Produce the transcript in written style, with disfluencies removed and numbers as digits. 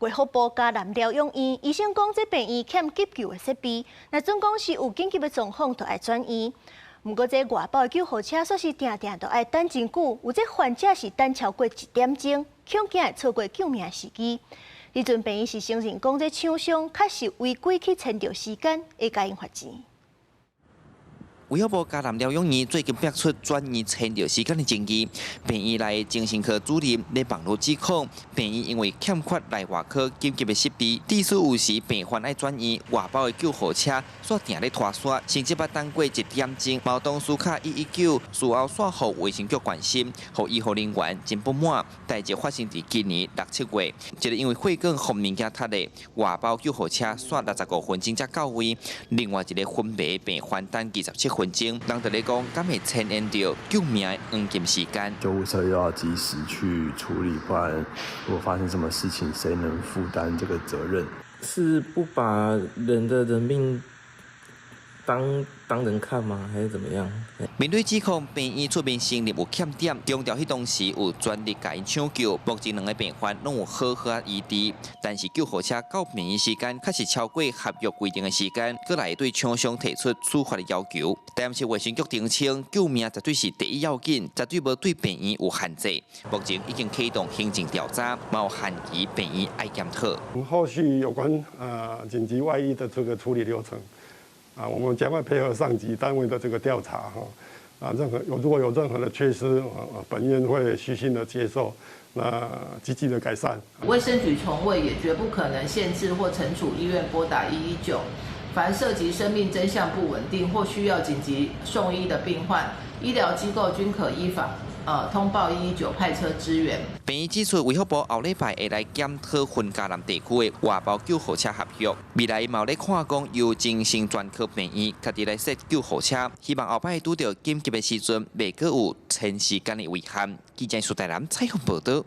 衛福部嘉南療養院醫生講，這病院欠急救的設備，那總講是有緊急的狀況就要轉院。不過，這外包的救護車說是定定都要等真久，有這患者是等超過1點鐘，恐驚會錯過救命時機。這陣病院是承認講，這廠商確實違規去簽到時間，會甲因罰錢。衛福部嘉南療養院最近爆出轉院簽到時間的爭議，病院內精神科主任在網絡指控，病院因為欠缺內外科緊急的設備，致使有時病患愛轉院，外包的救護車煞定咧拖煞，甚至捌等過1點鐘。毛東蘇卡119事後煞予衛生局關心，予醫護人員真不滿。代志發生在今年6、7月，一個因為血管互物件塌的外包救護車煞65分鐘才到位，另外一個昏迷病患等27分鐘，人就咧講，敢會牽延到救命的黃金時間。救護車又要及時去處理，不然如果發生什麼事情，誰能負擔這個責任？是不把人的人命當人看嗎？還是怎麼樣？面對指控，病院出面承認有欠點，強調迄當時有全力甲因搶救，目前2個病患攏有好好醫治，但是救護車到病院時間確實超過合約規定的時間，閣來對廠商提出處罰的要求。但是衛生局澄清，救命絕對是第一要緊，絕對無對病院有限制。目前已經啟動行政調查，冇限期病院愛檢討。後續有關緊急外醫的這個處理流程。我們將會配合上級單位的這個調查哈，如果有任何的缺失，本院會虛心的接受，積極的改善。衛生局從未也絕不可能限制或懲處醫院撥打119，凡涉及生命徵象不穩定或需要緊急送醫的病患，醫療機構均可依法通報119派車支援。病院指出，衛福部後禮拜會來檢討分嘉南地區的外包救護車合約，未來嘛有咧看講由精神專科病院家己來設救護車，希望後擺拄到緊急的時陣，袂閣有簽時間的遺憾。記者蘇台南採訪報道。